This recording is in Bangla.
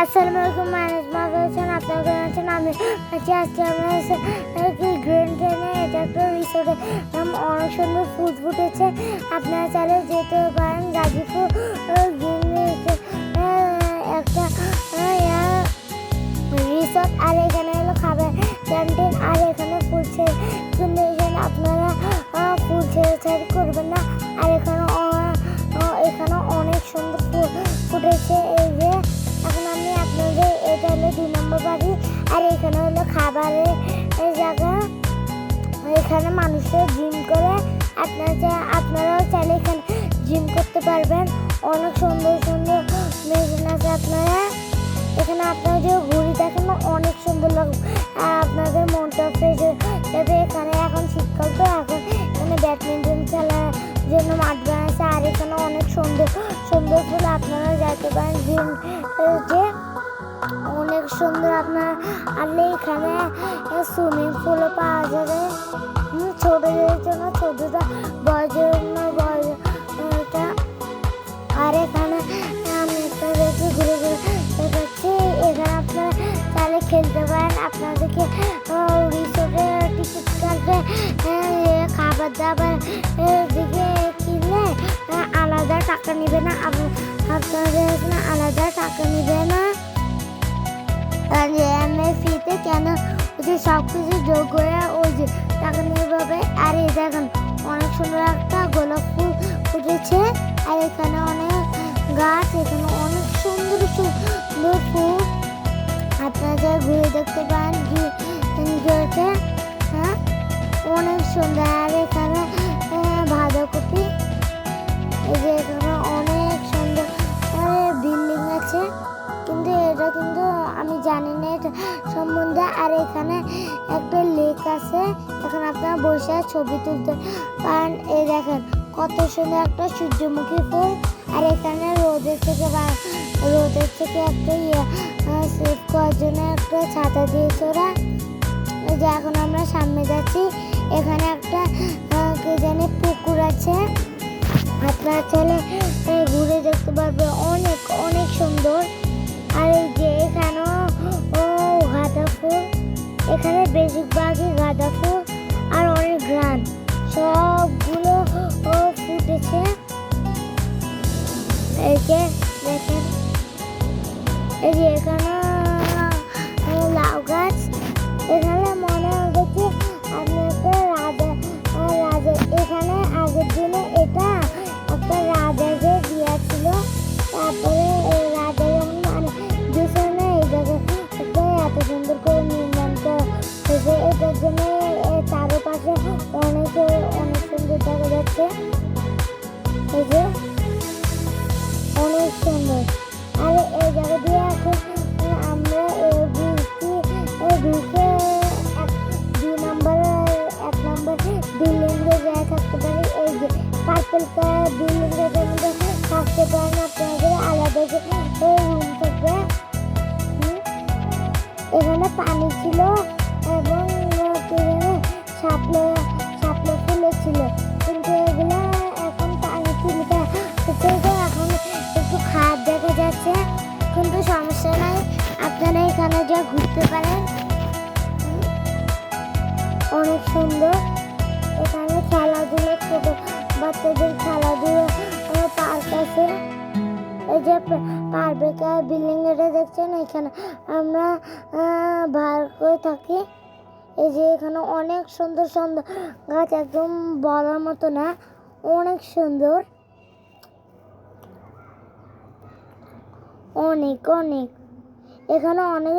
আসসালামু আলাইকুম, মানুষ মজা হচ্ছেন আপনারা কেমন আছেন? আমি আছি আজকে আমরা গ্রিন ট্রেনে এটা একটা রিসোর্টে অনেক সুন্দর ফুল ফুটেছে। আপনারা চাইলে যেতে পারেন গাজীপুর গ্রিন একটা রিসোর্ট। আর এখানে হলো খাবার ক্যান্টিন। আর এখানে ফুল ছেড়ে কিন্তু এখানে আপনারা ফুল ছেড়ে করবেন না। আর এখানে অনেক সুন্দর ফুল ফুটেছে। এই যে এখন আমি আপনাদের এটা হলো 2 নম্বর বাড়ি। আর এখানে হলো খাবারের জায়গা। এখানে মানুষের জিম করে, আপনারাও চাইলে এখানে জিম করতে পারবেন। অনেক সুন্দর সুন্দর মেশিন আছে। আপনারা এখানে আপনারা যে ঘুরি দেখেন না, অনেক সুন্দর লাগবে। আর আপনাদের মনটা ফ্রেশ হয়ে যাবে। এখানে এখন শীতকাল, তো এখন এখানে ব্যাডমিন্টন খেলার জন্য মাঠ বানাচ্ছে। আর এখানে অনেক সুন্দর সুন্দর ফুল, আপনারা যেতে পারেন জিম যে অনেক সুন্দর। আপনার আর এখানে সুইমিং পুলও পাওয়া যাবে ছোটদের জন্য, ছোটটা বয়সের জন্য বয়সটা। আর এখানে আমি আপনাদেরকে ঘুরে ঘুরে দেখাচ্ছি। এখানে আপনারা চাইলে খেলতে পারেন। আপনাদেরকে রিসোর্টে টিকিট কাটবে, খাবার দাবার দিকে কিনলে আলাদা টাকা নেবে না। আপনাদের এখানে আলাদা টাকা নেবে না। ফিতে কেন যে সব কিছু যোগ করে ওই যে টাকা নিয়ে পাবে। আর এই দেখেন অনেক সুন্দর একটা গোলাপ ফুল ফুটেছে। আর এখানে অনেক গাছ, এখানে অনেক সুন্দর সুন্দর ফুল। আপনারা ঘুরে দেখতে পারেন হ্যাঁ, অনেক সুন্দর। আর এখানে বাঁধাকপি, এই যে এখানে অনেক সুন্দর বিল্ডিং আছে, কিন্তু এটা কিন্তু আমি জানি না এটা সম্বন্ধে। আর এখানে একটা লেক আছে, এখানে আপনারা বসে ছবি তুলতে পারেন। এই দেখেন কত সুন্দর একটা সূর্যমুখী ফুল। আর এখানে রোদের থেকে একটা সেভ করার জন্য একটা ছাতা দিয়েছে ওরা। এই যে এখন আমরা সামনে যাচ্ছি, এখানে একটা কে জানে পুকুর আছে। আপনারা চাইলে ঘুরে দেখতে পারবে, অনেক অনেক সুন্দর। আর এই যে এখানেও গাঁদা ফুল, এখানে বেশিরভাগই গাঁদা ফুল আর অনেক গ্রান সবগুলো ফুটেছে। এই যে দেখেন, এই যে এখানে লাউ গাছ। এখানে মনে হচ্ছে আপনাকে রাজা এখানে আগের দিনে এটা একটা রাজাকে দিয়েছিল। তারপরে রাজা যখন দূষণে এই জায়গাটা এত সুন্দর করে নির্মাণ করা হয়েছে। এটার জন্য চারপাশে অনেক সুন্দর দেখা যাচ্ছে। এই যে অনেক সুন্দর। আর এই জায়গা দিয়ে এখন আমরা ঢুকে 1 নম্বর বিল্ডিং যায় থাকতে পারি। এই যে পার্পল কালার বিল্ডিং থাকতে পারেন। আপনাদের আলাদা রুম থাকবে। এখানে পানি ছিল এবং শাপলা ফুলে ছিল, কিন্তু এগুলো এখন পানি ছিল। এখন একটু খারাপ দেখা যাচ্ছে, কিন্তু সমস্যা নাই, আপনারা এখানে যা ঘুরতে পারেন। অনেক সুন্দর। এখানে খেলাধুলো, ছোট বাচ্চাদের খেলাধুলো পার্ক আছে। এই যে পার্বেকার বিল্ডিং এটা দেখছেন, এখানে আমরা ভাড়া করে থাকি। এই যে এখানে অনেক সুন্দর সুন্দর গাছ, একদম বলার মতো না, অনেক সুন্দর, অনেক অনেক। এখানে অনেক